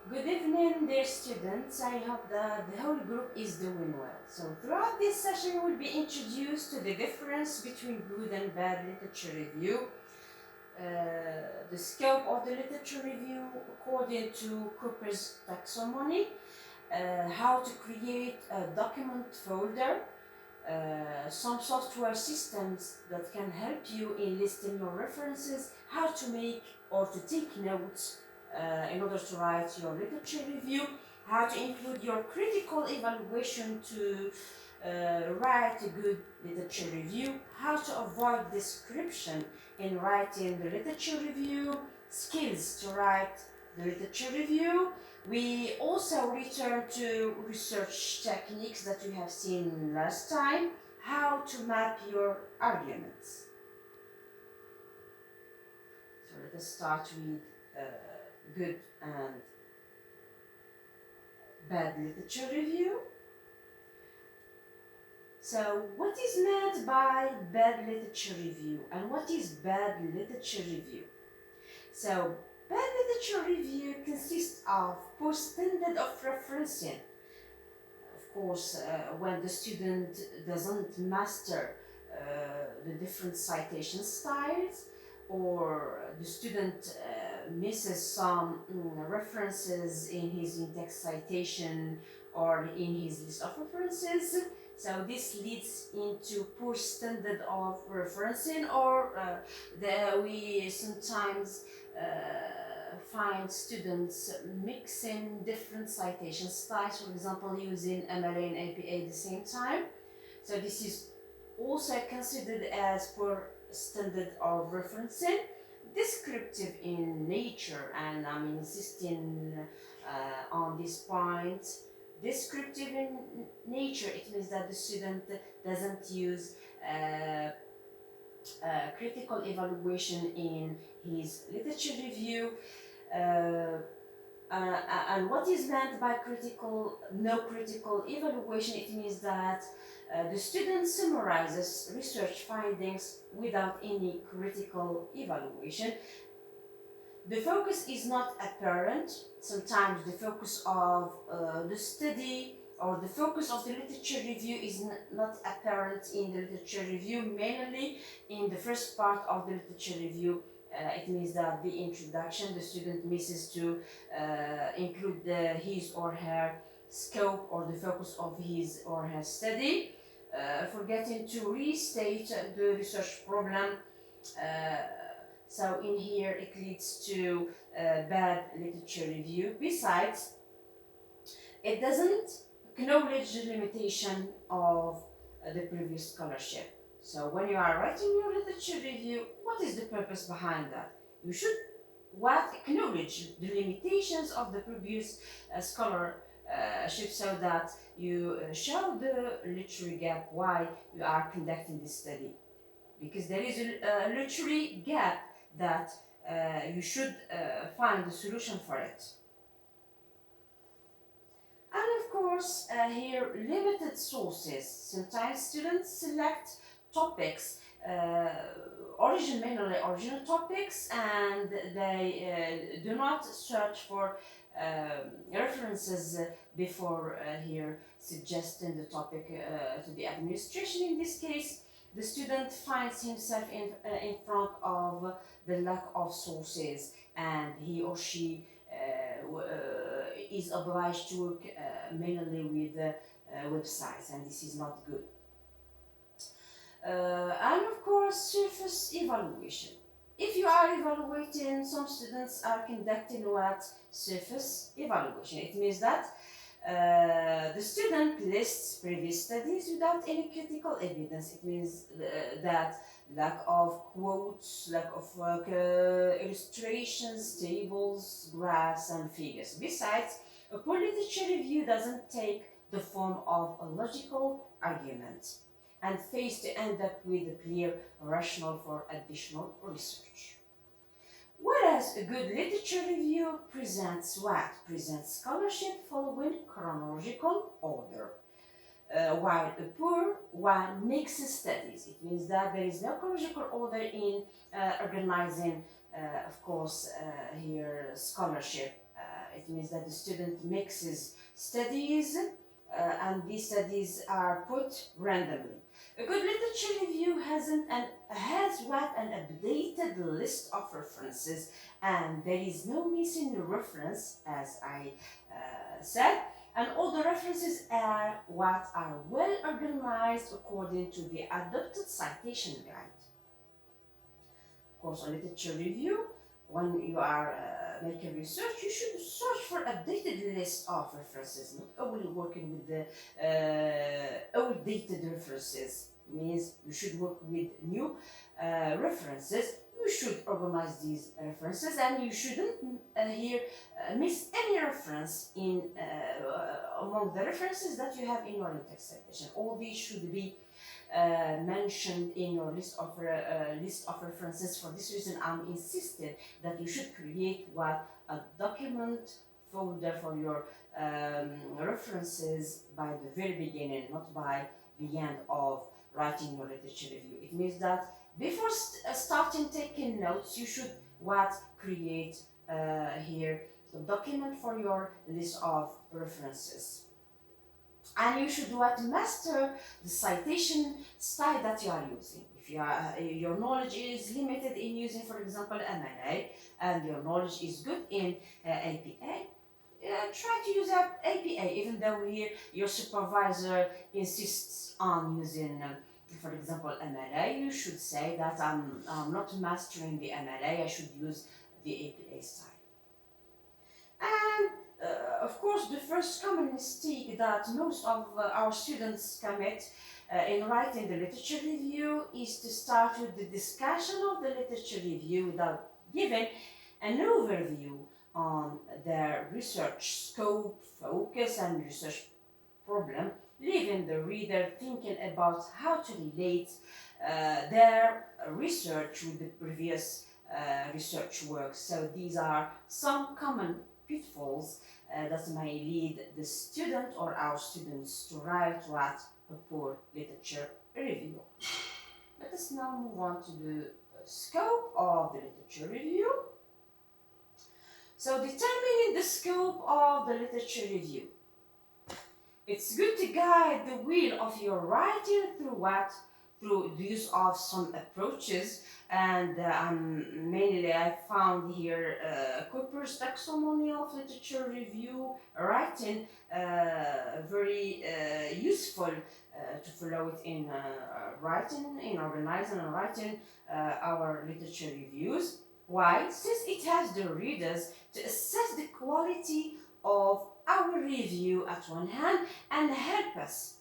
Good evening, dear students. I hope that the whole group is doing well. So throughout this session, we'll be introduced to the difference between good and bad literature review, the scope of the literature review according to Cooper's taxonomy, how to create a document folder, some software systems that can help you in listing your references, how to make or to take notes in order to write your literature review, how to include your critical evaluation to write a good literature review, how to avoid description in writing the literature review, skills to write the literature review. We also return to research techniques that we have seen last time, how to map your arguments. So let us start with good and bad literature review. So what is meant by bad literature review and what is bad literature review? So bad literature review consists of poor standard of referencing. Of course, when the student doesn't master the different citation styles, or the student misses some references in his in-text citation or in his list of references. So this leads into poor standard of referencing, or we sometimes find students mixing different citation styles, for example, using MLA and APA at the same time. So this is also considered as poor standard of referencing. Descriptive in nature, and I'm insisting on this point. Descriptive in nature, it means that the student doesn't use critical evaluation in his literature review. And what is meant by no critical evaluation? It means that the student summarizes research findings without any critical evaluation. The focus is not apparent. Sometimes the focus of the study or the focus of the literature review is not apparent in the literature review, mainly in the first part of the literature review. It means that the introduction, the student misses to include his or her scope or the focus of his or her study, forgetting to restate the research problem. So in here it leads to bad literature review. Besides, it doesn't acknowledge the limitation of the previous scholarship. So when you are writing your literature review, what is the purpose behind that? You should acknowledge the limitations of the previous scholarship, so that you show the literary gap why you are conducting this study. Because there is a literary gap that you should find a solution for it. And of course, here limited sources. Sometimes students select topics, mainly original topics, and they do not search for references before here suggesting the topic to the administration. In this case, the student finds himself in front of the lack of sources, and he or she is obliged to work mainly with websites, and this is not good. And of course, surface evaluation. If you are evaluating, some students are conducting what? Surface evaluation. It means that the student lists previous studies without any critical evidence. It means that lack of quotes, lack of illustrations, tables, graphs, and figures. Besides, a poor literature review doesn't take the form of a logical argument and fails to end up with a clear rationale for additional research. Whereas a good literature review presents what? Presents scholarship following chronological order. While a poor one mixes studies. It means that there is no chronological order in organizing, of course, here scholarship It means that the student mixes studies and these studies are put randomly. A good literature review has what an updated list of references, and there is no missing reference, as I said, and all the references are what are well organized according to the adopted citation guide. Of course, on literature review, when you are making research, you should search for updated list of references, not only working with the outdated references. Means you should work with new references. You should organize these references, and you shouldn't miss any reference in among the references that you have in your in-text citation. All these should be mentioned in your list of references. For this reason, I'm insisting that you should create a document folder for your references by the very beginning, not by the end of writing your literature review. It means that before starting taking notes, you should create here a document for your list of references. And you should master the citation style that you are using. If your knowledge is limited in using, for example, MLA, and your knowledge is good in APA, try to use APA, even though here your supervisor insists on using, for example, MLA. You should say that I'm not mastering the MLA, I should use the APA style. And of course, the first common mistake that most of our students commit in writing the literature review is to start with the discussion of the literature review without giving an overview on their research scope, focus, and research problem, leaving the reader thinking about how to relate their research with the previous research works. So these are some common pitfalls that may lead the student or our students to write a poor literature review. Let us now move on to the scope of the literature review. So determining the scope of the literature review. It's good to guide the wheel of your writing through the use of some approaches, and mainly I found here Cooper's taxonomy of literature review writing very useful to follow it in writing, in organizing and writing our literature reviews. Why? Since it helps the readers to assess the quality of our review at one hand and help us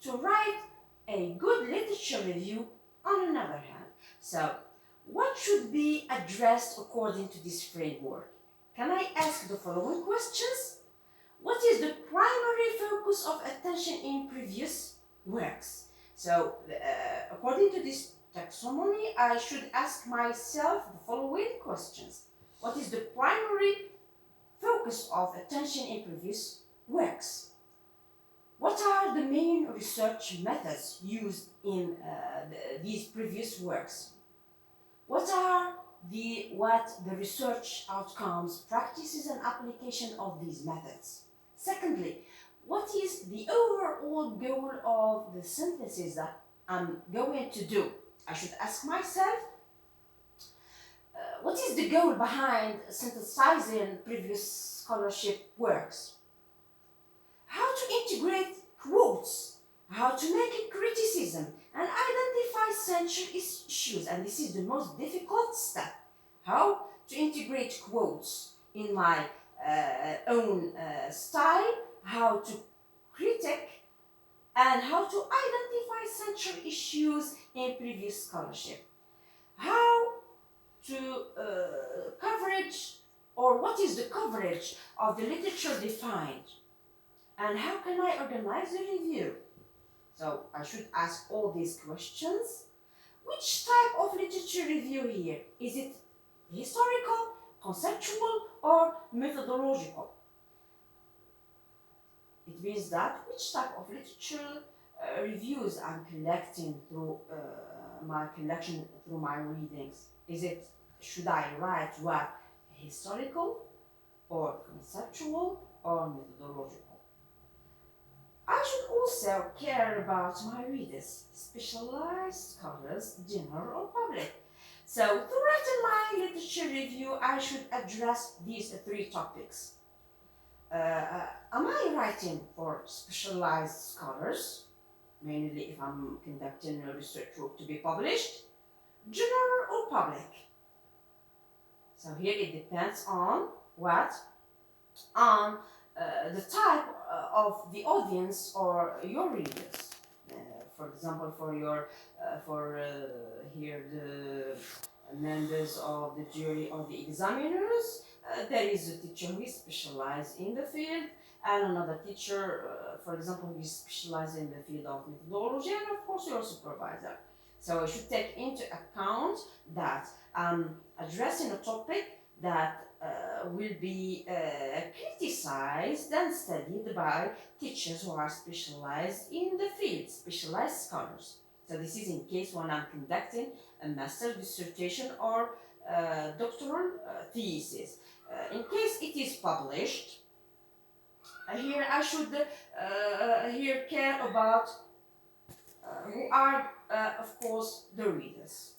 to write a good literature review on another hand. So, what should be addressed according to this framework? Can I ask the following questions? What is the primary focus of attention in previous works? So, according to this taxonomy, I should ask myself the following questions. What is the primary focus of attention in previous works? What are the main research methods used in these previous works? What are the research outcomes, practices, and application of these methods? Secondly, what is the overall goal of the synthesis that I'm going to do? I should ask myself, what is the goal behind synthesizing previous scholarship works? How to integrate quotes, how to make a criticism, and identify central issues. And this is the most difficult step. How to integrate quotes in my own style, how to critique, and how to identify central issues in previous scholarship. How to coverage, or what is the coverage of the literature defined, and how can I organize the review? So I should ask all these questions. Which type of literature review here? Is it historical, conceptual, or methodological? It means that which type of literature reviews I'm collecting through my collection, through my readings. Should I write historical, or conceptual or methodological. I should also care about my readers, specialized scholars, general or public. So, to write in my literature review, I should address these three topics. Am I writing for specialized scholars, mainly if I'm conducting a research work to be published, general or public? So here it depends on what? On the type of the audience or your readers. For example, for here the members of the jury or the examiners, there is a teacher who is specialized in the field, and another teacher, for example, who is specialized in the field of methodology, and of course your supervisor. So I should take into account that I'm addressing a topic that will be criticized and studied by teachers who are specialized in the field, specialized scholars. So this is in case when I'm conducting a master's dissertation or doctoral thesis. In case it is published, here I should here care about who are, of course, the readers.